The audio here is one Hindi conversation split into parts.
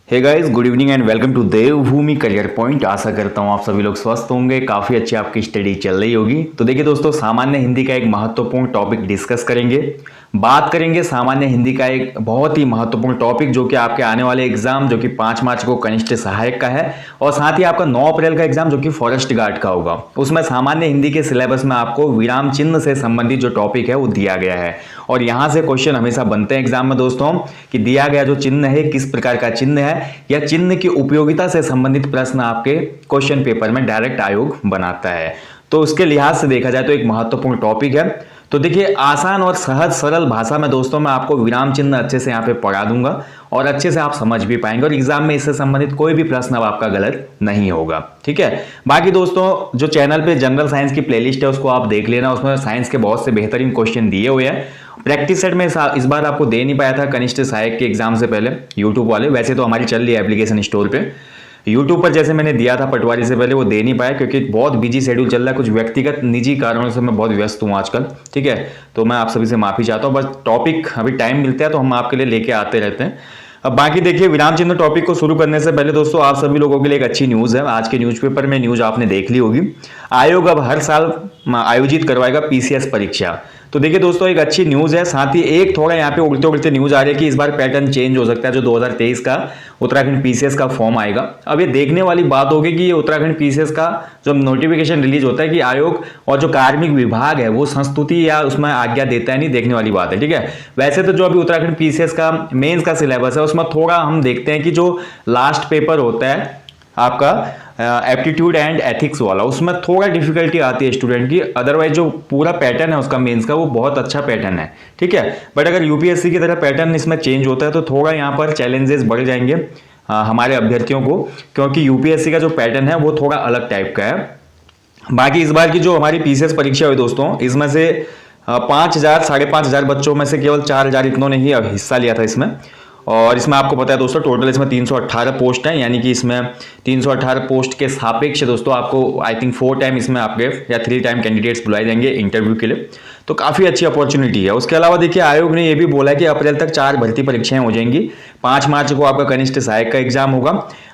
Hey guys, good evening and welcome to Devbhoomi career point. आशा करता हूँ आप सभी लोग स्वस्थ होंगे, काफ़ी अच्छी आपकी स्टडी चल रही होगी। तो देखिए दोस्तों, सामान्य हिंदी का एक महत्वपूर्ण टॉपिक डिस्कस करेंगे। बात करेंगे सामान्य हिंदी का एक बहुत ही महत्वपूर्ण टॉपिक जो कि आपके आने वाले एग्जाम जो कि 5 मार्च को कनिष्ठ सहायक का है और साथ ही आपका 9 अप्रैल का एग्जाम जो कि फॉरेस्ट गार्ड का होगा। उसमें सामान्य हिंदी के सिलेबस में आपको विराम चिन्ह से संबंधित जो टॉपिक है वो दिया गया है और यहाँ से क्वेश्चन हमेशा बनते हैं एग्जाम में दोस्तों कि दिया गया जो चिन्ह है किस प्रकार का चिन्ह है या चिन्ह की उपयोगिता से संबंधित प्रश्न आपके क्वेश्चन पेपर में डायरेक्ट आयोग बनाता है। तो उसके लिहाज से देखा जाए तो एक महत्वपूर्ण टॉपिक है। तो देखिए, आसान और सहज सरल भाषा में दोस्तों मैं आपको विराम चिन्ह अच्छे से यहाँ पे पढ़ा दूंगा और अच्छे से आप समझ भी पाएंगे और एग्जाम में इससे संबंधित कोई भी प्रश्न अब आपका गलत नहीं होगा। ठीक है, बाकी दोस्तों जो चैनल पे जनरल साइंस की प्लेलिस्ट है उसको आप देख लेना, उसमें साइंस के बहुत से बेहतरीन क्वेश्चन दिए हुए हैं। प्रैक्टिस सेट में इस बार आपको दे नहीं पाया था कनिष्ठ सहायक के एग्जाम से पहले यूट्यूब वाले, वैसे तो हमारी चल रही है एप्लीकेशन स्टोर पे। यूट्यूब पर जैसे मैंने दिया था पटवारी से पहले, वो दे नहीं पाया क्योंकि बहुत बिजी शेड्यूल चल रहा है, कुछ व्यक्तिगत निजी कारणों से मैं बहुत व्यस्त हूँ आजकल। ठीक है, तो मैं आप सभी से माफी चाहता हूँ। बस टॉपिक अभी टाइम मिलता है तो हम आपके लिए लेके आते रहते हैं। अब बाकी देखिए, विराम चिन्ह टॉपिक को शुरू करने से पहले दोस्तों आप सभी लोगों के लिए एक अच्छी न्यूज़ है। आज के न्यूज़पेपर में न्यूज़ आपने देख ली होगी, आयोग अब हर साल आयोजित करवाएगा पीसीएस परीक्षा। तो देखिए दोस्तों, एक अच्छी न्यूज़ है। साथ ही एक थोड़ा यहाँ पे उड़ते उड़ते न्यूज़ आ रही है कि इस बार पैटर्न चेंज हो सकता है। जो 2023 का उत्तराखंड पीसीएस का फॉर्म आएगा, अब ये देखने वाली बात होगी कि ये उत्तराखंड पीसीएस का जब नोटिफिकेशन रिलीज होता है कि आयोग और जो कार्मिक विभाग है वो संस्तुति या उसमें आज्ञा देता है, नहीं देखने वाली बात है। ठीक है, वैसे तो जो अभी उत्तराखंड पीसीएस का मेंस का सिलेबस है उसमें थोड़ा हम देखते हैं कि जो लास्ट पेपर होता है आपका एप्टीट्यूड एंड एथिक्स वाला, उसमें थोड़ा डिफिकल्टी आती है स्टूडेंट की। अदरवाइज जो पूरा पैटर्न है उसका मेंस का वो बहुत अच्छा पैटर्न है। ठीक है, बट अगर यूपीएससी की तरह पैटर्न इसमें चेंज होता है तो थोड़ा यहाँ पर चैलेंजेस बढ़ जाएंगे हमारे अभ्यर्थियों को, क्योंकि यूपीएससी का जो पैटर्न है वो थोड़ा अलग टाइप का है। बाकी इस बार की जो हमारी पीसीएस परीक्षा हुई दोस्तों, इसमें से 5,000 5,500 बच्चों में से केवल 4,000 इतनों ने ही हिस्सा लिया था इसमें। और इसमें आपको पता है दोस्तों टोटल इसमें 318 पोस्ट हैं, यानी कि इसमें 318 पोस्ट के सापेक्ष दोस्तों आपको आई थिंक 4 टाइम इसमें आपके या 3 टाइम कैंडिडेट्स बुलाए जाएंगे इंटरव्यू के लिए। तो काफ़ी अच्छी अपॉर्चुनिटी है। उसके अलावा देखिए, आयोग ने यह भी बोला है कि अप्रैल तक 4 भर्ती परीक्षाएं हो जाएंगी। 5 मार्च को आपका कनिष्ठ सहायक का एग्जाम होगा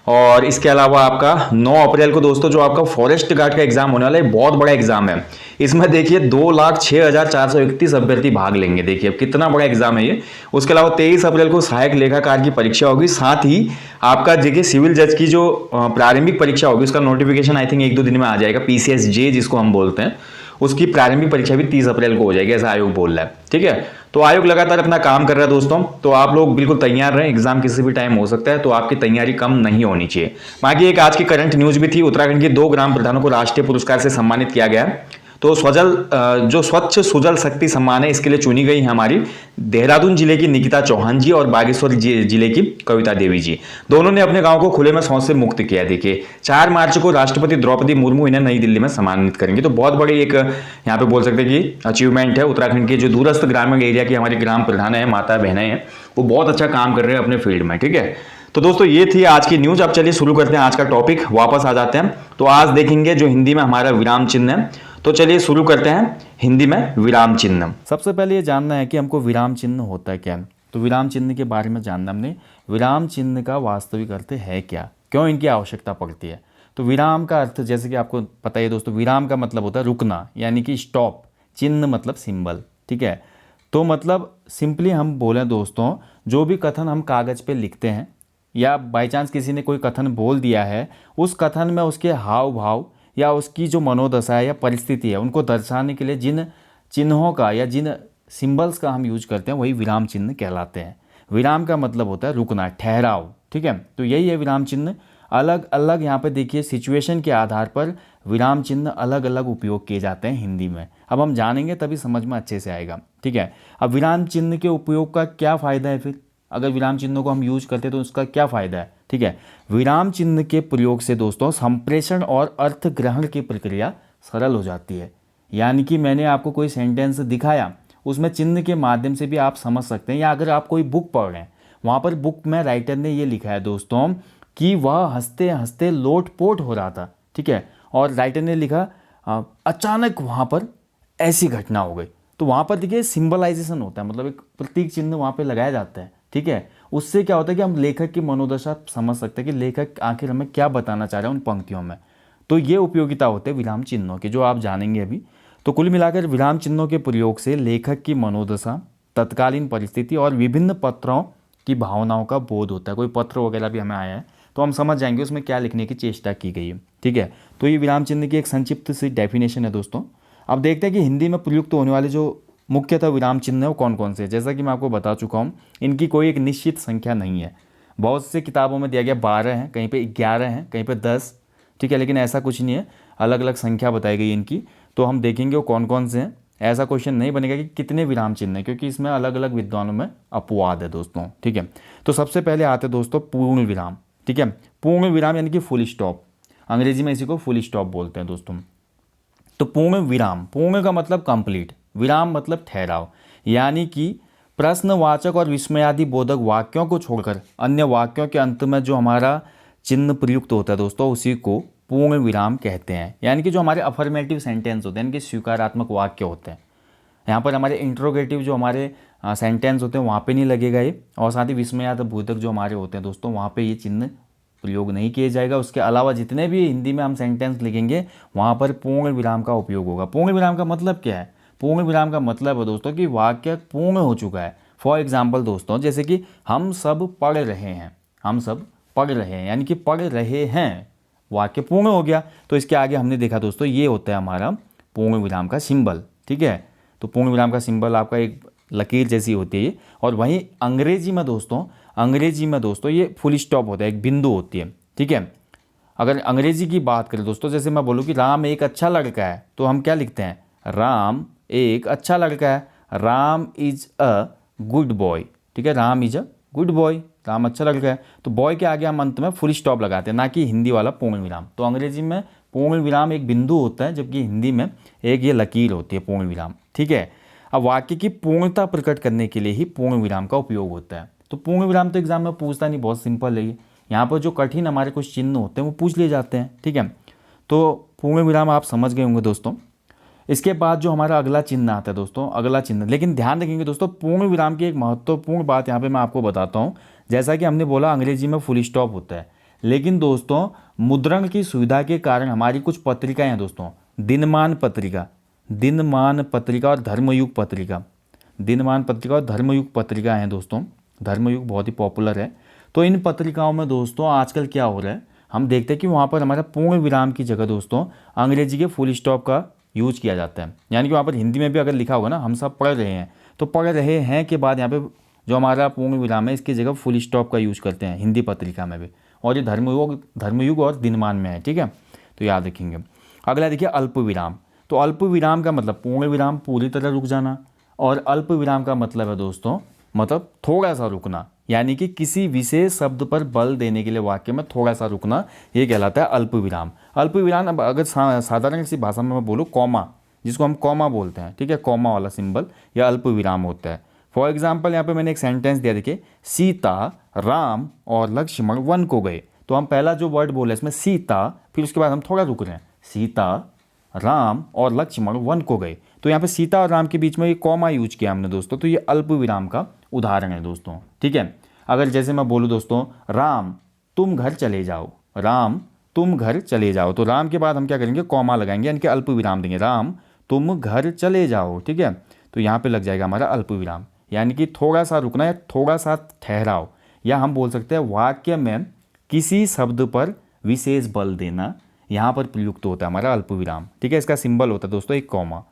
और इसके अलावा आपका 9 अप्रैल को दोस्तों जो आपका फॉरेस्ट गार्ड का एग्जाम होने वाला है, बहुत बड़ा एग्जाम है। इसमें देखिए 2,06,431 अभ्यर्थी भाग लेंगे। देखिए अब कितना बड़ा एग्जाम है ये। उसके अलावा 23 अप्रैल को सहायक लेखाकार की परीक्षा होगी। साथ ही आपका देखिए सिविल जज की जो प्रारंभिक परीक्षा होगी उसका नोटिफिकेशन आई थिंक 1-2 दिन में आ जाएगा। पीसीएस जे जिसको हम बोलते हैं, उसकी प्रारंभिक परीक्षा भी 30 अप्रैल को हो जाएगी, ऐसा आयोग बोल रहा है। ठीक है, तो आयोग लगातार अपना काम कर रहा है दोस्तों, तो आप लोग बिल्कुल तैयार रहें। एग्जाम किसी भी टाइम हो सकता है, तो आपकी तैयारी कम नहीं होनी चाहिए। बाकी एक आज की करंट न्यूज भी थी, उत्तराखंड के 2 ग्राम प्रधानों को राष्ट्रीय पुरस्कार से सम्मानित किया गया है। तो जो स्वच्छ सुजल शक्ति सम्मान है इसके लिए चुनी गई है हमारी देहरादून जिले की निकिता चौहान जी और बागेश्वर जिले की कविता देवी जी। दोनों ने अपने गांव को खुले में शौच से मुक्त किया। देखिए 4 मार्च को राष्ट्रपति द्रौपदी मुर्मू इन्हें नई दिल्ली में सम्मानित करेंगे। तो बहुत बड़ी एक यहाँ पे बोल सकते हैं कि अचीवमेंट है। उत्तराखंड के जो दूरस्थ ग्रामीण एरिया की हमारी ग्राम प्रधान है, माता बहनें हैं, वो बहुत अच्छा काम कर रहे हैं अपने फील्ड में। ठीक है, तो दोस्तों ये थी आज की न्यूज। अब चलिए शुरू करते हैं आज का टॉपिक, वापस आ जाते हैं। तो आज देखेंगे जो हिंदी में हमारा विराम चिन्ह है। तो चलिए शुरू करते हैं हिंदी में विराम चिन्ह। सबसे पहले ये जानना है कि हमको विराम चिन्ह होता है क्या। तो विराम चिन्ह के बारे में जानना हमने, विराम चिन्ह का वास्तविक अर्थ है क्या, क्यों इनकी आवश्यकता पड़ती है। तो विराम का अर्थ जैसे कि आपको पता है दोस्तों, विराम का मतलब होता है रुकना, यानी कि स्टॉप। चिन्ह मतलब सिंबल। ठीक है, तो मतलब सिंपली हम बोलें दोस्तों, जो भी कथन हम कागज़ पे लिखते हैं या बाई चांस किसी ने कोई कथन बोल दिया है, उस कथन में उसके हाव भाव या उसकी जो मनोदशा है या परिस्थिति है उनको दर्शाने के लिए जिन चिन्हों का या जिन सिंबल्स का हम यूज करते हैं वही विराम चिन्ह कहलाते हैं। विराम का मतलब होता है रुकना, ठहराव। ठीक है, तो यही है विराम चिन्ह। अलग अलग यहाँ पे देखिए सिचुएशन के आधार पर विराम चिन्ह अलग अलग उपयोग किए जाते हैं हिंदी में। अब हम जानेंगे तभी समझ में अच्छे से आएगा। ठीक है, अब विराम चिन्ह के उपयोग का क्या फ़ायदा है, फिर अगर विराम चिन्हों को हम यूज करते हैं तो उसका क्या फ़ायदा है। ठीक है, विराम चिन्ह के प्रयोग से दोस्तों संप्रेषण और अर्थ ग्रहण की प्रक्रिया सरल हो जाती है। यानी कि मैंने आपको कोई सेंटेंस दिखाया, उसमें चिन्ह के माध्यम से भी आप समझ सकते हैं। या अगर आप कोई बुक पढ़ रहे हैं, वहाँ पर बुक में राइटर ने ये लिखा है दोस्तों कि वह हंसते हंसते लोटपोट हो रहा था। ठीक है, और राइटर ने लिखा अचानक वहाँ पर ऐसी घटना हो गई। तो वहाँ पर देखिए सिंबलाइजेशन होता है, मतलब एक प्रतीक चिन्ह वहाँ पर लगाया जाता है। ठीक है, उससे क्या होता है कि हम लेखक की मनोदशा समझ सकते हैं कि लेखक आखिर हमें क्या बताना चाह रहा है उन पंक्तियों में। तो ये उपयोगिता होते हैं विराम चिन्हों की, जो आप जानेंगे अभी। तो कुल मिलाकर विराम चिन्हों के प्रयोग से लेखक की मनोदशा, तत्कालीन परिस्थिति और विभिन्न पत्रों की भावनाओं का बोध होता है। कोई पत्र वगैरह भी हमें आया है तो हम समझ जाएंगे उसमें क्या लिखने की चेष्टा की गई है, ठीक है। तो ये विराम चिन्ह की एक संक्षिप्त सी डेफिनेशन है दोस्तों। अब देखते हैं कि हिंदी में प्रयुक्त होने वाले जो मुख्यतः विराम चिन्ह है वो कौन कौन से हैं। जैसा कि मैं आपको बता चुका हूँ, इनकी कोई एक निश्चित संख्या नहीं है। बहुत से किताबों में दिया गया 12 हैं, कहीं पे 11 हैं, कहीं पे 10, ठीक है, लेकिन ऐसा कुछ नहीं है, अलग अलग संख्या बताई गई इनकी। तो हम देखेंगे वो कौन कौन से हैं। ऐसा क्वेश्चन नहीं बनेगा कि कितने विराम चिन्ह हैं, क्योंकि इसमें अलग अलग विद्वानों में अपवाद है दोस्तों, ठीक है। तो सबसे पहले आते हैं दोस्तों पूर्ण विराम, ठीक है। पूर्ण विराम यानी कि फुल स्टॉप, अंग्रेजी में इसी को फुल स्टॉप बोलते हैं दोस्तों। तो पूर्ण विराम, पूर्ण का मतलब कंप्लीट, विराम मतलब ठहराव, यानी कि प्रश्नवाचक और विस्मयादि बोधक वाक्यों को छोड़कर अन्य वाक्यों के अंत में जो हमारा चिन्ह प्रयुक्त होता है दोस्तों, उसी को पूर्ण विराम कहते हैं। यानी कि जो हमारे अफर्मेटिव सेंटेंस होते हैं, इनके स्वीकारात्मक वाक्य होते हैं। यहाँ पर हमारे इंट्रोगेटिव जो हमारे सेंटेंस होते हैं वहाँ पे नहीं लगेगा ये, और साथ ही विस्मयादि बोधक जो हमारे होते हैं दोस्तों, वहाँ पे ये चिन्ह प्रयोग नहीं किया जाएगा। उसके अलावा जितने भी हिंदी में हम सेंटेंस लिखेंगे वहाँ पर पूर्ण विराम का उपयोग होगा। पूर्ण विराम का मतलब क्या है? पूर्ण विराम का मतलब है दोस्तों कि वाक्य पूर्ण हो चुका है। फॉर एग्जाम्पल दोस्तों, जैसे कि हम सब पढ़ रहे हैं, हम सब पढ़ रहे हैं, यानी कि पढ़ रहे हैं, वाक्य पूर्ण हो गया। तो इसके आगे हमने देखा दोस्तों, ये होता है हमारा पूर्ण विराम का सिंबल, ठीक है। तो पूर्ण विराम का सिंबल आपका एक लकीर जैसी होती है ये। और वहीं अंग्रेजी में दोस्तों ये फुल स्टॉप होता है, एक बिंदु होती है, ठीक है। अगर अंग्रेजी की बात करें दोस्तों, जैसे मैं बोलूँ कि राम एक अच्छा लड़का है, तो हम क्या लिखते हैं? राम एक अच्छा लड़का है, Ram is a good boy, ठीक है, Ram is a good boy, Ram अच्छा लड़का है। तो बॉय के आगे हम अंत में फुल स्टॉप लगाते हैं, ना कि हिंदी वाला पूर्ण विराम। तो अंग्रेजी में पूर्ण विराम एक बिंदु होता है, जबकि हिंदी में एक ये लकीर होती है पूर्ण विराम, ठीक है। अब वाक्य की पूर्णता प्रकट करने के लिए ही पूर्ण विराम का उपयोग होता है। तो पूर्ण विराम तो एग्जाम में पूछता नहीं, बहुत सिंपल है ये। यहाँ पर जो कठिन हमारे कुछ चिन्ह होते हैं वो पूछ लिए जाते हैं, ठीक है। तो पूर्ण विराम आप समझ गए होंगे दोस्तों। इसके बाद जो हमारा अगला चिन्ह आता है दोस्तों, अगला चिन्ह, लेकिन ध्यान रखेंगे दोस्तों, पूर्ण विराम की एक महत्वपूर्ण बात यहाँ पे मैं आपको बताता हूँ। जैसा कि हमने बोला अंग्रेजी में फुल स्टॉप होता है, लेकिन मुद्रण की सुविधा के कारण हमारी कुछ पत्रिकाएं हैं दोस्तों, दिनमान पत्रिका और धर्मयुग पत्रिका, और धर्मयुग पत्रिका हैं दोस्तों। धर्मयुग बहुत ही पॉपुलर है। तो इन पत्रिकाओं में दोस्तों आजकल क्या हो रहा है, हम देखते हैं कि वहाँ पर हमारा पूर्ण विराम की जगह दोस्तों अंग्रेजी के फुल स्टॉप का यूज किया जाता है। यानी कि वहाँ पर हिंदी में भी अगर लिखा होगा ना, हम सब पढ़ रहे हैं, तो पढ़ रहे हैं के बाद यहाँ पे जो हमारा पूर्ण विराम है इसकी जगह फुल स्टॉप का यूज करते हैं हिंदी पत्रिका में भी। और ये धर्मयुग और दिनमान में है, ठीक है, तो याद रखेंगे। अगला देखिए अल्प विराम। तो अल्प विराम का मतलब पूर्ण विराम पूरी तरह रुक जाना, और अल्प विराम का मतलब है दोस्तों मतलब थोड़ा सा रुकना, यानी कि किसी विशेष शब्द पर बल देने के लिए वाक्य में थोड़ा सा रुकना, ये कहलाता है अल्प विराम। अल्प विराम, अब अगर साधारण सी भाषा में मैं बोलूँ, कॉमा, जिसको हम कॉमा बोलते हैं, ठीक है, कॉमा वाला सिंबल, यह अल्प विराम होता है। फॉर एग्जाम्पल यहाँ पे मैंने एक सेंटेंस दिया, देखिए, सीता, राम और लक्ष्मण वन को गए। तो हम पहला जो वर्ड बोले इसमें सीता, फिर उसके बाद हम थोड़ा रुक रहे हैं, सीता, राम और लक्ष्मण वन को गए। तो यहाँ पे सीता और राम के बीच में ये कॉमा यूज किया हमने दोस्तों, तो ये अल्प विराम का उदाहरण है दोस्तों, ठीक है। अगर जैसे मैं बोलूँ दोस्तों, राम तुम घर चले जाओ, राम तुम घर चले जाओ, तो राम के बाद हम क्या करेंगे, कॉमा लगाएंगे, यानी कि अल्प विराम देंगे, राम तुम घर चले जाओ, ठीक है। तो यहाँ पे लग जाएगा हमारा अल्प विराम, यानी कि थोड़ा सा रुकना या थोड़ा सा ठहराव, या हम बोल सकते हैं वाक्य में किसी शब्द पर विशेष बल देना, यहाँ पर प्रयुक्त होता है हमारा अल्प विराम, ठीक है। इसका सिंबल होता है दोस्तों एक कॉमा।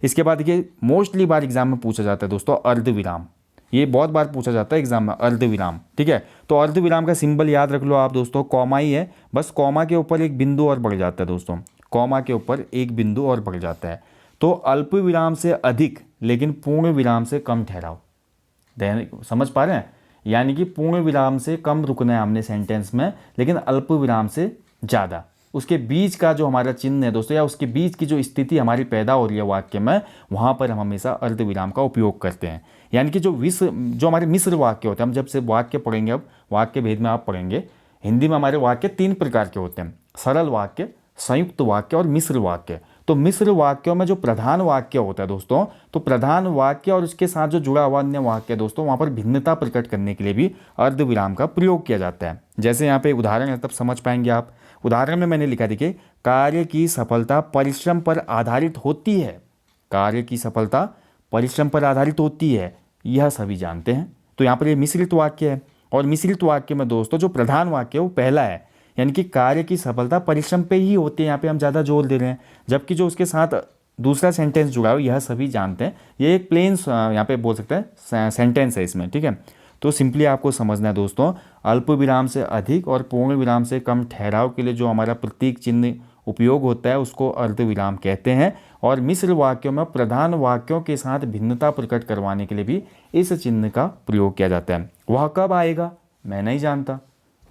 इसके बाद देखिए मोस्टली बार एग्जाम में पूछा जाता है दोस्तों अर्ध विराम, ये बहुत बार पूछा जाता है एग्जाम में, अर्ध विराम, ठीक है। तो अर्ध विराम का सिंबल याद रख लो आप दोस्तों, कॉमा ही है, बस कॉमा के ऊपर एक बिंदु और बढ़ जाता है दोस्तों, कॉमा के ऊपर एक बिंदु और बढ़ जाता है। तो अल्प विराम से अधिक लेकिन पूर्ण विराम से कम ठहराव, समझ पा रहे हैं, यानी कि पूर्ण विराम से कम रुकना है हमने सेंटेंस में, लेकिन अल्प विराम से ज़्यादा। उसके बीच का जो हमारा चिन्ह है दोस्तों, या उसके बीच की जो स्थिति हमारी पैदा हो रही है वाक्य में, वहाँ पर हम हमेशा अर्ध विराम का उपयोग करते हैं। यानी कि जो हमारे मिश्र वाक्य होते हैं, हम जब से वाक्य पढ़ेंगे, अब वाक्य भेद में आप पढ़ेंगे, हिंदी में हमारे वाक्य 3 प्रकार के होते हैं, सरल वाक्य, संयुक्त वाक्य और मिश्र वाक्य। तो मिश्र वाक्यों में जो प्रधान वाक्य होता है दोस्तों, तो प्रधान वाक्य और उसके साथ जो जुड़ा हुआ अन्य वाक्य दोस्तों, वहाँ पर भिन्नता प्रकट करने के लिए भी अर्धविराम का प्रयोग किया जाता है। जैसे यहाँ पे उदाहरण है, तब समझ पाएंगे आप। उदाहरण में मैंने लिखा, देखिए, कार्य की सफलता परिश्रम पर आधारित होती है। कार्य की सफलता परिश्रम पर आधारित होती है, यह सभी जानते हैं। तो यहाँ पर ये मिश्रित वाक्य है, और मिश्रित वाक्य में दोस्तों जो प्रधान वाक्य है वो पहला है, यानी कि कार्य की सफलता परिश्रम पे ही होती है। यहाँ पे हम ज़्यादा जोर दे रहे हैं, जबकि जो उसके साथ दूसरा सेंटेंस जुड़ा हो, यह सभी जानते हैं, ये एक प्लेन यहाँ पे बोल सकते हैं सेंटेंस है इसमें, ठीक है। तो सिंपली आपको समझना है दोस्तों, अल्प विराम से अधिक और पूर्ण विराम से कम ठहराव के लिए जो हमारा प्रतीक चिन्ह उपयोग होता है उसको अर्धविराम कहते हैं। और मिश्र वाक्यों में प्रधान वाक्यों के साथ भिन्नता प्रकट करवाने के लिए भी इस चिन्ह का प्रयोग किया जाता है। वह कब आएगा, मैं नहीं जानता।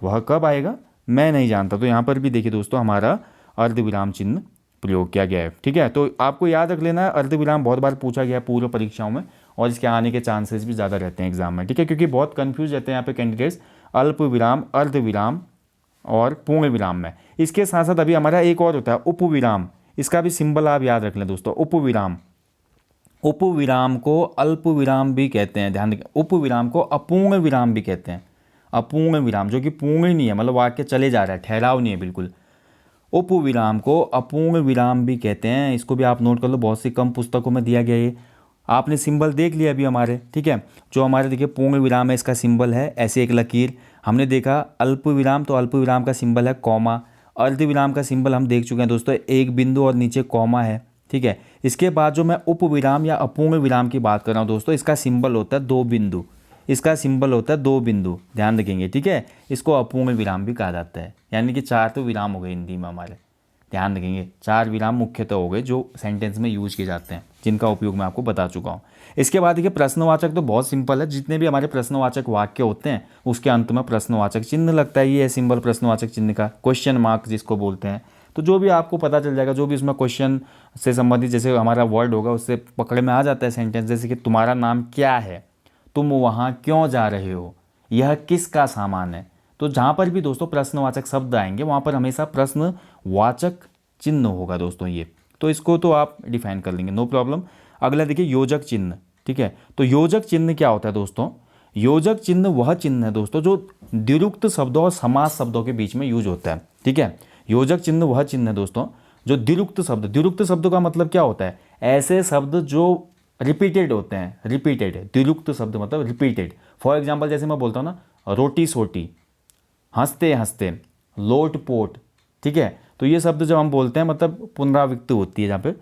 वह कब आएगा, मैं नहीं जानता। तो यहाँ पर भी देखिए दोस्तों, हमारा अर्धविराम चिन्ह प्रयोग किया गया है, ठीक है। तो आपको याद रख लेना है, अर्धविराम बहुत बार पूछा गया है पूर्व परीक्षाओं में, और इसके आने के चांसेस भी ज़्यादा रहते हैं एग्जाम में, ठीक है, क्योंकि बहुत कन्फ्यूज रहते हैं यहाँ पे कैंडिडेट्स अल्प विराम, अर्धविराम और पूर्ण विराम में। इसके साथ साथ अभी हमारा एक और होता है उपविराम, इसका भी सिंबल आप याद रख लें दोस्तों, उपविराम। उपविराम को अल्प विराम भी कहते हैं, ध्यान रखें। उपविराम को अपूर्ण विराम भी कहते हैं। अपूर्ण विराम जो कि पूर्ण ही नहीं है, मतलब वाक्य चले जा रहा है, ठहराव नहीं है बिल्कुल। उपविराम को अपूर्ण विराम भी कहते हैं, इसको भी आप नोट कर लो, बहुत सी कम पुस्तकों में दिया गया है। आपने सिंबल देख लिया अभी हमारे, ठीक है। जो हमारे देखिए पूर्ण विराम है, इसका सिंबल है ऐसे एक लकीर। हमने देखा अल्प विराम, तो अल्प विराम का सिंबल है कॉमा। अर्धविराम का सिंबल हम देख चुके हैं दोस्तों, एक बिंदु और नीचे कॉमा है, ठीक है। इसके बाद जो मैं उपविराम या अपूर्ण विराम की बात कर रहा हूँ दोस्तों, इसका सिंबल होता है दो बिंदु। इसका सिंबल होता है दो बिंदु, ध्यान रखेंगे, ठीक है। इसको अपूर्ण विराम भी कहा जाता है, यानी कि 4 तो विराम हो गए हिंदी में हमारे, ध्यान रखेंगे। 4 विराम मुख्यतः हो गए जो सेंटेंस में यूज किए जाते हैं, जिनका उपयोग मैं आपको बता चुका हूँ। इसके बाद देखिए प्रश्नवाचक तो बहुत सिंपल है, जितने भी हमारे प्रश्नवाचक वाक्य होते हैं उसके अंत में प्रश्नवाचक चिन्ह लगता है। ये है सिंबल प्रश्नवाचक चिन्ह का, क्वेश्चन मार्क जिसको बोलते हैं। तो जो भी आपको पता चल जाएगा, जो भी उसमें क्वेश्चन से संबंधित जैसे हमारा वर्ड होगा उससे पकड़ में आ जाता है सेंटेंस, जैसे कि तुम्हारा नाम क्या है, तुम वहाँ क्यों जा रहे हो, यह किसका सामान है। तो जहाँ पर भी दोस्तों प्रश्नवाचक शब्द आएंगे वहाँ पर हमेशा प्रश्नवाचक चिन्ह होगा दोस्तों ये। तो इसको तो आप डिफाइन कर लेंगे, नो प्रॉब्लम। अगला देखिए योजक चिन्ह, ठीक है। तो योजक चिन्ह क्या होता है दोस्तों? योजक चिन्ह वह चिन्ह है दोस्तों जो द्विरुक्त शब्दों और समास शब्दों के बीच में यूज होता है, ठीक है। योजक चिन्ह वह चिन्ह है दोस्तों जो द्विरुक्त शब्द का मतलब क्या होता है? ऐसे शब्द जो रिपीटेड होते हैं, रिपीटेड। द्विरुक्त शब्द मतलब रिपीटेड। फॉर एग्जाम्पल जैसे मैं बोलता हूँ ना, रोटी सोटी, हंसते हंसते, लोट पोट, ठीक है। तो ये शब्द जब हम बोलते हैं मतलब पुनरावृत्ति होती है, जहाँ पे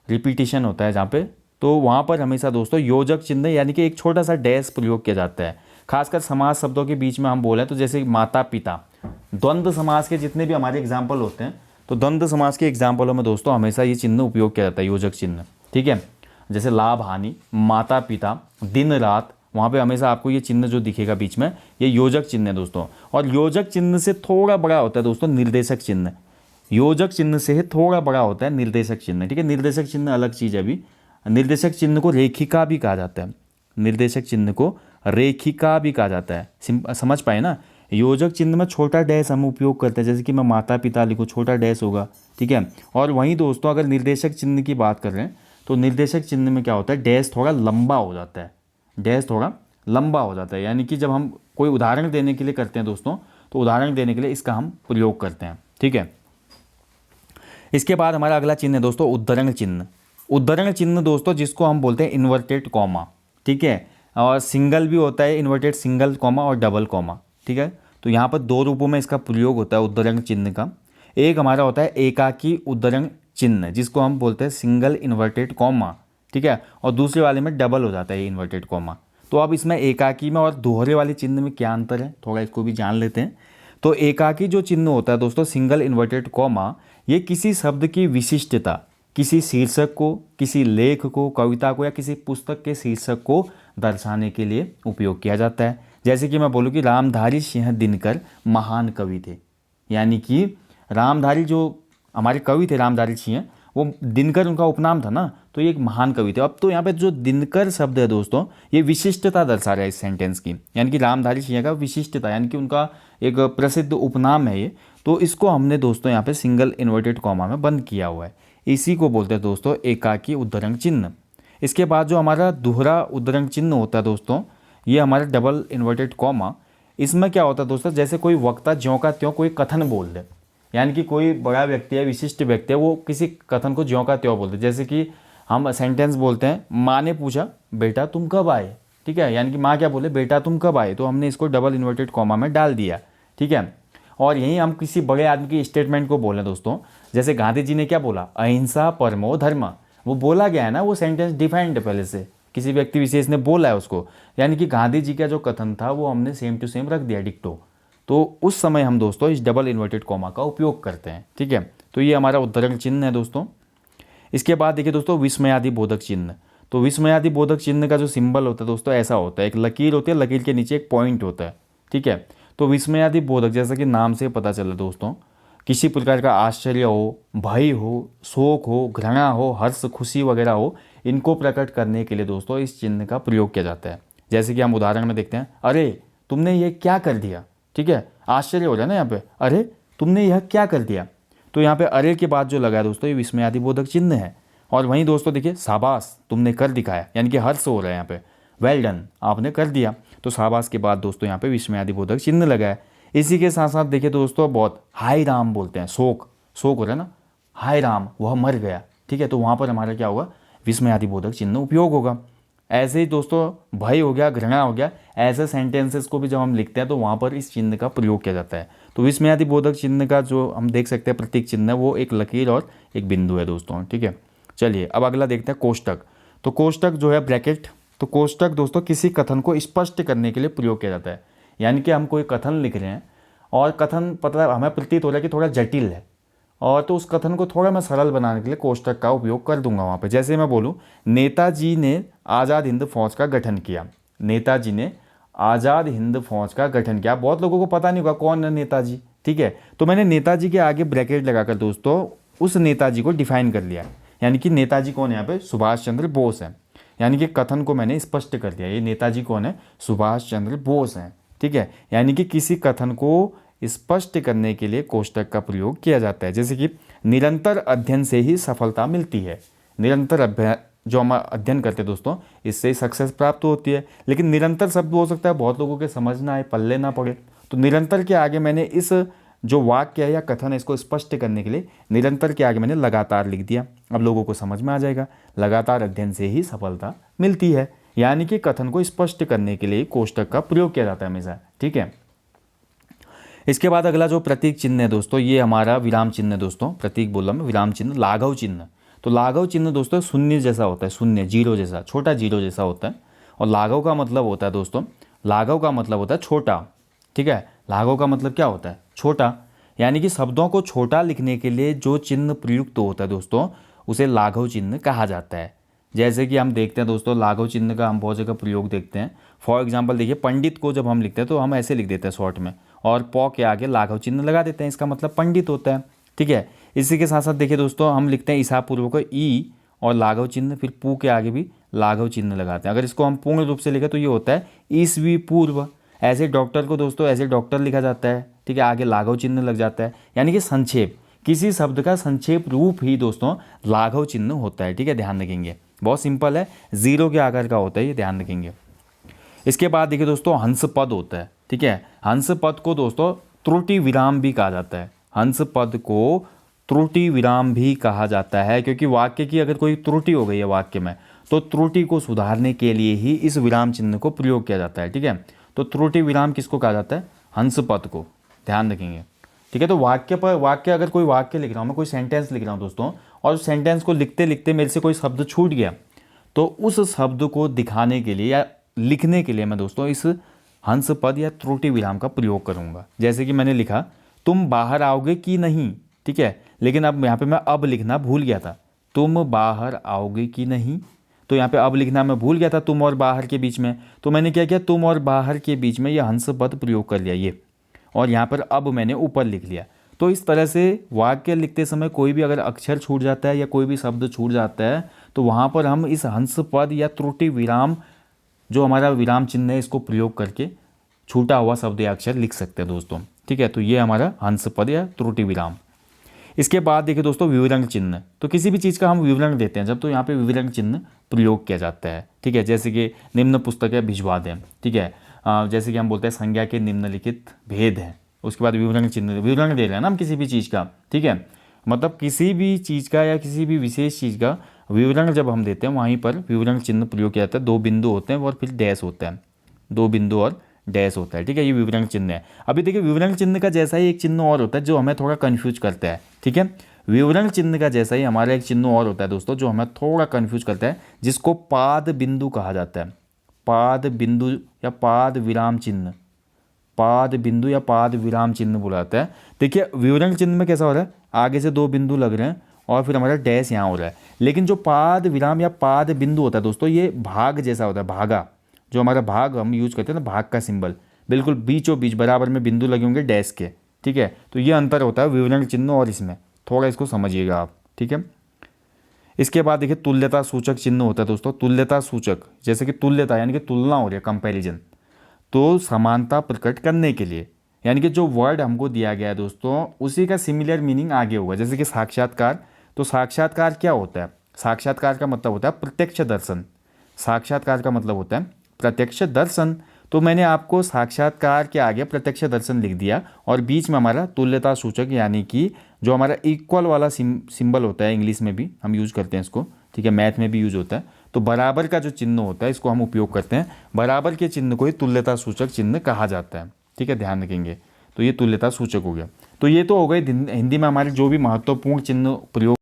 रिपीटिशन होता है, जहाँ पे, तो वहाँ पर हमेशा दोस्तों योजक चिन्ह यानी कि एक छोटा सा डैश प्रयोग किया जाता है। खासकर समास शब्दों के बीच में हम बोले तो जैसे माता पिता, द्वंद्व समास के जितने भी हमारे एग्जाम्पल होते हैं, तो द्वंद्व समास के एग्जाम्पलों में दोस्तों हमेशा ये चिन्ह उपयोग किया जाता है, योजक चिन्ह, ठीक है। जैसे लाभ हानि, माता पिता, दिन रात, वहाँ पे हमेशा आपको ये चिन्ह जो दिखेगा बीच में, ये योजक चिन्ह है दोस्तों। और योजक चिन्ह से थोड़ा बड़ा होता है दोस्तों निर्देशक चिन्ह। योजक चिन्ह से थोड़ा बड़ा होता है निर्देशक चिन्ह, ठीक है। निर्देशक चिन्ह अलग चीज़ है। अभी निर्देशक चिन्ह को रेखिका भी कहा जाता है, निर्देशक चिन्ह को रेखिका भी कहा जाता है। समझ पाए ना? योजक चिन्ह में छोटा डैश हम उपयोग करते हैं, जैसे कि मैं माता पिता लिखूँ, छोटा डैश होगा, ठीक है। और वहीं दोस्तों अगर निर्देशक चिन्ह की बात कर रहे हैं तो निर्देशक चिन्ह में क्या होता है, डैश थोड़ा लंबा हो जाता है, डैश थोड़ा लंबा हो जाता है। यानी कि जब हम कोई उदाहरण देने के लिए करते हैं दोस्तों, तो उदाहरण देने के लिए इसका हम प्रयोग करते हैं, ठीक है। इसके बाद हमारा अगला चिन्ह है दोस्तों उद्धरण चिन्ह। उद्धरण चिन्ह दोस्तों जिसको हम बोलते हैं इन्वर्टेड कॉमा, ठीक है। और सिंगल भी होता है, इन्वर्टेड सिंगल कॉमा और डबल कॉमा, ठीक है। तो यहाँ पर दो रूपों में इसका प्रयोग होता है उद्धरण चिन्ह का। एक हमारा होता है एकाकी उद्धरण चिन्ह जिसको हम बोलते हैं सिंगल इन्वर्टेड कॉमा, ठीक है। और दूसरे वाले में डबल हो जाता है इन्वर्टेड कॉमा। तो अब इसमें एकाकी में और दोहरे वाले चिन्ह में क्या अंतर है, थोड़ा इसको भी जान लेते हैं। तो एकाकी जो चिन्ह होता है दोस्तों सिंगल इन्वर्टेड कॉमा, ये किसी शब्द की विशिष्टता, किसी शीर्षक को, किसी लेख को, कविता को या किसी पुस्तक के शीर्षक को दर्शाने के लिए उपयोग किया जाता है। जैसे कि मैं बोलूँ कि रामधारी सिंह दिनकर महान कवि थे, यानी कि रामधारी जो हमारे कवि थे रामधारी सिंह, वो दिनकर उनका उपनाम था ना, तो ये एक महान कवि थे। अब तो यहाँ पे जो दिनकर शब्द है दोस्तों ये विशिष्टता दर्शा रहा है इस सेंटेंस की, यानी कि रामधारी सिंह का विशिष्टता, यानी कि उनका एक प्रसिद्ध उपनाम है ये। तो इसको हमने दोस्तों यहाँ पे सिंगल इन्वर्टेड कॉमा में बंद किया हुआ है। इसी को बोलते हैं दोस्तों एकाकी उद्धरण चिन्ह। इसके बाद जो हमारा दोहरा उद्धरण चिन्ह होता है दोस्तों, ये हमारा डबल इन्वर्टेड कॉमा। इसमें क्या होता है दोस्तों, जैसे कोई वक्ता ज्यों का त्यों कोई कथन बोल दे, यानी कि कोई बड़ा व्यक्ति है, विशिष्ट व्यक्ति है, वो किसी कथन को ज्यों का त्यों बोलते। जैसे कि हम सेंटेंस बोलते हैं, माँ ने पूछा बेटा तुम कब आए, ठीक है, यानी कि माँ क्या बोले, बेटा तुम कब आए, तो हमने इसको डबल इन्वर्टेड कॉमा में डाल दिया, ठीक है। और यहीं हम किसी बड़े आदमी की स्टेटमेंट को बोलें दोस्तों, जैसे गांधी जी ने क्या बोला, अहिंसा परमो धर्म, वो बोला गया है ना, वो सेंटेंस डिफाइंड है पहले से, किसी व्यक्ति विशेष ने बोला है उसको, यानी कि गांधी जी का जो कथन था वो हमने सेम टू सेम रख दिया डिक्टो। तो उस समय हम दोस्तों इस डबल इन्वर्टेड कॉमा का उपयोग करते हैं, ठीक है। तो ये हमारा उद्धरण चिन्ह है दोस्तों। इसके बाद देखिए दोस्तों विस्मयादि बोधक चिन्ह। तो विस्मयादि बोधक चिन्ह का जो सिंबल होता है दोस्तों ऐसा होता है, एक लकीर होती है, लकीर के नीचे एक पॉइंट होता है, ठीक है। तो विस्मयादि बोधक, जैसा कि नाम से पता चला दोस्तों, किसी प्रकार का आश्चर्य हो, भय हो, शोक हो, घृणा हो, हर्ष, खुशी वगैरह हो, इनको प्रकट करने के लिए दोस्तों इस चिन्ह का प्रयोग किया जाता है। जैसे कि हम उदाहरण में देखते हैं, अरे तुमने ये क्या कर दिया, ठीक है, आश्चर्य हो रहा है ना यहाँ पे, अरे तुमने यह क्या कर दिया। तो यहाँ पे अरे के बाद जो लगा है दोस्तों, ये विस्मयादि बोधक चिन्ह है। और वहीं दोस्तों देखिए, शाबाश तुमने कर दिखाया, यानी कि हर्ष हो रहा है यहाँ पे, वेल डन आपने कर दिया, तो शाबाश के बाद दोस्तों यहाँ पे विस्मयादि बोधक चिन्ह लगा है। इसी के साथ साथ देखिए दोस्तों, बहुत हाय राम बोलते हैं, शोक शोक हो रहा है ना, हाय राम वह मर गया, ठीक है, तो वहाँ पर हमारा क्या होगा, विस्मयादि बोधक चिन्ह उपयोग होगा। ऐसे ही दोस्तों भय हो गया, घृणा हो गया, ऐसे सेंटेंसेस को भी जब हम लिखते हैं तो वहाँ पर इस चिन्ह का प्रयोग किया जाता है। तो विस्मयादि बोधक चिन्ह का जो हम देख सकते हैं प्रतीक चिन्ह है, वो एक लकीर और एक बिंदु है दोस्तों, ठीक है। चलिए अब अगला देखते हैं कोष्टक। तो कोष्टक जो है ब्रैकेट, तो कोष्टक दोस्तों किसी कथन को स्पष्ट करने के लिए प्रयोग किया जाता है। यानी कि हम कोई कथन लिख रहे हैं और कथन पता हमें प्रतीत हो रहा है कि थोड़ा जटिल है, और तो उस कथन को थोड़ा मैं सरल बनाने के लिए कोष्टक का उपयोग कर दूंगा वहाँ पे। जैसे मैं बोलूँ, नेताजी ने आज़ाद हिंद फौज का गठन किया, नेताजी ने आज़ाद हिंद फौज का गठन किया। बहुत लोगों को पता नहीं होगा कौन है नेताजी, ठीक है, तो मैंने नेताजी के आगे ब्रैकेट लगाकर दोस्तों उस नेताजी को डिफाइन कर लिया, यानी कि नेताजी कौन है यहाँ पे, सुभाष चंद्र बोस है। यानी कि कथन को मैंने स्पष्ट कर दिया, ये नेताजी कौन है, सुभाष चंद्र बोस हैं, ठीक है। यानी कि किसी कथन को स्पष्ट करने के लिए कोष्टक का प्रयोग किया जाता है। जैसे कि निरंतर अध्ययन से ही सफलता मिलती है, निरंतर अभ्यास जो हम अध्ययन करते हैं दोस्तों, इससे सक्सेस प्राप्त होती है। लेकिन निरंतर शब्द हो सकता है बहुत लोगों के समझ ना आए, पल्ले ना पड़े, तो निरंतर के आगे मैंने इस जो वाक्य है या कथन है इसको स्पष्ट करने के लिए निरंतर के आगे मैंने लगातार लिख दिया। अब लोगों को समझ में आ जाएगा, लगातार अध्ययन से ही सफलता मिलती है। यानी कि कथन को स्पष्ट करने के लिए कोष्टक का प्रयोग किया जाता है हमेशा, ठीक है। इसके बाद अगला जो प्रतीक चिन्ह है दोस्तों, ये हमारा विराम चिन्ह है दोस्तों। प्रतीक बोला मैं, विराम चिन्ह, लाघव चिन्ह। तो लाघव चिन्ह दोस्तों शून्य जैसा होता है, शून्य जीरो जैसा, छोटा जीरो जैसा होता है। और लाघव का मतलब होता है दोस्तों, लाघव का मतलब होता है छोटा, ठीक है। लाघव का मतलब क्या होता है, छोटा। यानी कि शब्दों को छोटा लिखने के लिए जो चिन्ह प्रयुक्त होता है दोस्तों, उसे लाघव चिन्ह कहा जाता है। जैसे कि हम देखते हैं दोस्तों, लाघव चिन्ह का हम बहुत जगह प्रयोग देखते हैं। फॉर एग्जांपल देखिए, पंडित को जब हम लिखते हैं तो हम ऐसे लिख देते हैं शॉर्ट में, और पौ के आगे लाघव चिन्ह लगा देते हैं, इसका मतलब पंडित होता है, ठीक है। इसी के साथ साथ देखिए दोस्तों, हम लिखते हैं ईसा पूर्व को ई और लाघव चिन्ह, फिर पू के आगे भी लाघव चिन्ह लगाते हैं। अगर इसको हम पूर्ण रूप से लिखें तो ये होता है ईसवी पूर्व। ऐसे डॉक्टर को दोस्तों ऐसे डॉक्टर लिखा जाता है, ठीक है, आगे लाघव चिन्ह लग जाता है। यानी कि संक्षेप, किसी शब्द का संक्षेप रूप ही दोस्तों लाघव चिन्ह होता है, ठीक है, ध्यान रखेंगे। बहुत सिंपल है, जीरो के आकार का होता है, ये ध्यान रखेंगे। इसके बाद देखिए दोस्तों, हंस पद होता है, ठीक है। हंस पद को दोस्तों त्रुटि विराम भी कहा जाता है, हंस पद को त्रुटि विराम भी कहा जाता है, क्योंकि वाक्य की अगर कोई त्रुटि हो गई है वाक्य में, तो त्रुटि को सुधारने के लिए ही इस विराम चिन्ह को प्रयोग किया जाता है, ठीक है। तो त्रुटि विराम किसको कहा जाता है, हंस पद को, ध्यान रखेंगे, ठीक है। तो वाक्य पर वाक्य, अगर कोई वाक्य लिख रहा हूँ मैं, कोई सेंटेंस लिख रहा हूँ दोस्तों, और उस सेंटेंस को लिखते लिखते मेरे से कोई शब्द छूट गया, तो उस शब्द को दिखाने के लिए या लिखने के लिए मैं दोस्तों इस हंस पद या त्रुटि विराम का प्रयोग करूँगा। जैसे कि मैंने लिखा, तुम बाहर आओगे कि नहीं, ठीक है, लेकिन अब यहाँ पे मैं अब लिखना भूल गया था, तुम बाहर आओगे कि नहीं, तो यहाँ पे अब लिखना मैं भूल गया था तुम और बाहर के बीच में, तो मैंने क्या किया, तुम और बाहर के बीच में यह हंस पद प्रयोग कर लिया ये, और यहाँ पर अब मैंने ऊपर लिख लिया। तो इस तरह से वाक्य लिखते समय कोई भी अगर अक्षर छूट जाता है या कोई भी शब्द छूट जाता है, तो वहाँ पर हम इस हंस पद या त्रुटि विराम, जो हमारा विराम चिन्ह है, इसको प्रयोग करके छूटा हुआ शब्द या अक्षर लिख सकते हैं दोस्तों, ठीक है। तो ये हमारा हंस पद या त्रुटि विराम। इसके बाद देखिए दोस्तों विवरण चिन्ह। तो किसी भी चीज़ का हम विवरण देते हैं जब, तो यहाँ पे विवरण चिन्ह प्रयोग किया जाता है। ठीक है, जैसे कि निम्न पुस्तकें भिजवा दें। ठीक है, जैसे कि हम बोलते हैं संज्ञा के निम्नलिखित भेद हैं, उसके बाद विवरण चिन्ह, विवरण दे रहे हैं ना हम किसी भी चीज़ का। ठीक है, मतलब किसी भी चीज़ का या किसी भी विशेष चीज़ का विवरण जब हम देते हैं वहीं पर विवरण चिन्ह प्रयोग किया जाता है। 2 बिंदु होते हैं और फिर डैश होता है, 2 बिंदु और डैश होता है। ठीक है, ये विवरण चिन्ह है। अभी देखिए विवरण चिन्ह का जैसा ही एक चिन्ह और होता है जो हमें थोड़ा कन्फ्यूज करता है। ठीक है, विवरण चिन्ह का जैसा ही हमारा एक चिन्ह और होता है दोस्तों जो हमें थोड़ा कन्फ्यूज करता है, जिसको पाद बिंदु कहा जाता है। पाद बिंदु या पाद विराम चिन्ह, पाद बिंदु या पाद विराम चिन्ह बुलाता है। देखिए विवरण चिन्ह में कैसा हो रहा है, आगे से 2 बिंदु लग रहे हैं और फिर हमारा डैश यहाँ हो रहा है। लेकिन जो पाद विराम या पाद बिंदु होता है दोस्तों, ये भाग जैसा होता है, भागा, जो हमारा भाग हम यूज करते हैं ना, भाग का सिंबल, बिल्कुल बीचों बीच बराबर में बिंदु लगे होंगे डैश के। ठीक है, तो ये अंतर होता है विवरण चिन्ह और इसमें, थोड़ा इसको समझिएगा आप। ठीक है, इसके बाद देखिए तुल्यता सूचक चिन्ह होता है दोस्तों। तुल्यता सूचक, जैसे कि तुल्यता यानी कि तुलना हो रही है, कंपैरिजन, तो समानता प्रकट करने के लिए, यानी कि जो वर्ड हमको दिया गया है दोस्तों उसी का सिमिलर मीनिंग आगे होगा। जैसे कि साक्षात्कार, तो साक्षात्कार क्या होता है, साक्षात्कार का मतलब होता है प्रत्यक्ष दर्शन। साक्षात्कार का मतलब होता है प्रत्यक्ष दर्शन। तो मैंने आपको साक्षात्कार के आगे प्रत्यक्ष दर्शन लिख दिया और बीच में हमारा तुल्यता सूचक, यानी कि जो हमारा इक्वल वाला सिंबल होता है, इंग्लिश में भी हम यूज़ करते हैं इसको। ठीक है, मैथ में भी यूज होता है। तो बराबर का जो चिन्ह होता है इसको हम उपयोग करते हैं। बराबर के चिन्ह को ही तुल्यता सूचक चिन्ह कहा जाता है। ठीक है, ध्यान रखेंगे। तो ये तुल्यता सूचक हो गया। तो ये तो हो गई हिंदी में हमारे जो भी महत्वपूर्ण चिन्ह प्रयोग,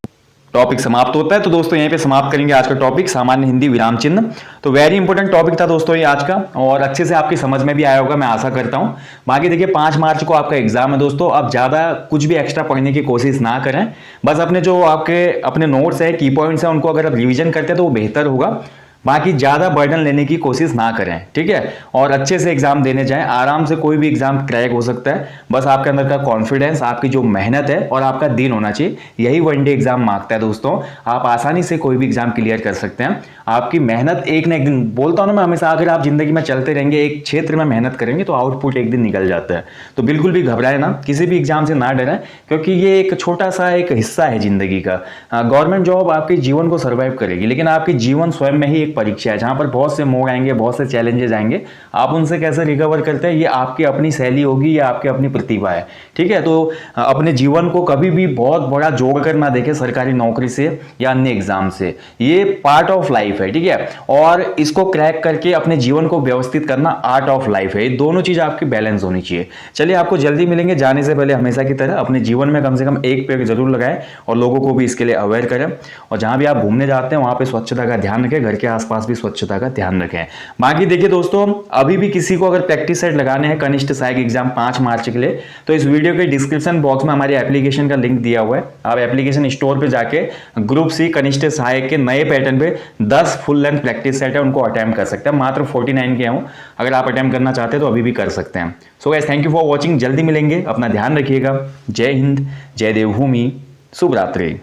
टॉपिक समाप्त होता है। तो दोस्तों यहीं पे समाप्त करेंगे आज का टॉपिक, सामान्य हिंदी विराम चिन्ह। तो वेरी इंपॉर्टेंट टॉपिक था दोस्तों ये आज का, और अच्छे से आपकी समझ में भी आया होगा, मैं आशा करता हूं। बाकी देखिए 5 मार्च को आपका एग्जाम है दोस्तों। अब ज्यादा कुछ भी एक्स्ट्रा पढ़ने की कोशिश ना करें, बस अपने जो आपके अपने नोट्स है, की पॉइंट्स है, उनको अगर आप रिविजन करते हैं तो वो बेहतर होगा। बाकी ज़्यादा बर्डन लेने की कोशिश ना करें। ठीक है, और अच्छे से एग्जाम देने जाएं, आराम से कोई भी एग्जाम क्रैक हो सकता है। बस आपके अंदर का कॉन्फिडेंस, आपकी जो मेहनत है और आपका दिन होना चाहिए, यही वनडे एग्जाम मांगता है दोस्तों। आप आसानी से कोई भी एग्जाम क्लियर कर सकते हैं। आपकी मेहनत एक ना एक दिन, बोलता हूं ना मैं हमेशा, अगर आप जिंदगी में चलते रहेंगे, एक क्षेत्र में मेहनत करेंगे तो आउटपुट एक दिन निकल जाता है। तो बिल्कुल भी घबराए ना, किसी भी एग्जाम से ना डरें, क्योंकि ये एक छोटा सा एक हिस्सा है जिंदगी का। गवर्नमेंट जॉब आपके जीवन को सर्वाइव करेगी, लेकिन आपकी जीवन स्वयं में ही एक परीक्षा है, जहां पर बहुत से मोड़ आएंगे, बहुत से चैलेंजेस आएंगे। आप उनसे कैसे रिकवर करते हैं, ये आपकी अपनी शैली होगी या आपकी अपनी प्रतिभा है। ठीक है, तो अपने जीवन को कभी भी बहुत बड़ा जोड़ कर ना देखें सरकारी नौकरी से या अन्य एग्जाम से। ये पार्ट ऑफ लाइफ है। ठीक है, और इसको क्रैक करके अपने जीवन को व्यवस्थित करना आर्ट ऑफ लाइफ है। ये दोनों चीज आपकी बैलेंस होनी चाहिए। चलिए, आपको जल्दी मिलेंगे। जाने से पहले हमेशा की तरह अपने जीवन में कम से कम एक पेड़ जरूर लगाएं और लोगों को भी इसके लिए अवेयर करें। और जहां भी आप घूमने जाते हैं वहां पे स्वच्छता का ध्यान रखें, घर के आसपास भी स्वच्छता का ध्यान रखें। बाकी देखिए दोस्तों, अभी भी किसी को अगर प्रैक्टिस सेट लगाने हैं कनिष्ठ सहायक एग्जाम 5 मार्च के लिए, तो इस वीडियो के डिस्क्रिप्शन बॉक्स में हमारी एप्लीकेशन का लिंक दिया हुआ है। आप एप्लीकेशन स्टोर पे जाके ग्रुप सी कनिष्ठ सहायक के नए पैटर्न पे 10 फुल लेंथ प्रैक्टिस सेट है, उनको अटेम्प्ट कर सकते हैं। मात्र 49 के हूं, अगर आप अटेम्प्ट करना चाहते हैं तो अभी भी कर सकते हैं। So guys, thank you for watching. जल्दी मिलेंगे, अपना ध्यान रखिएगा। जय हिंद, जय देवभूमि, शुभ रात्रि।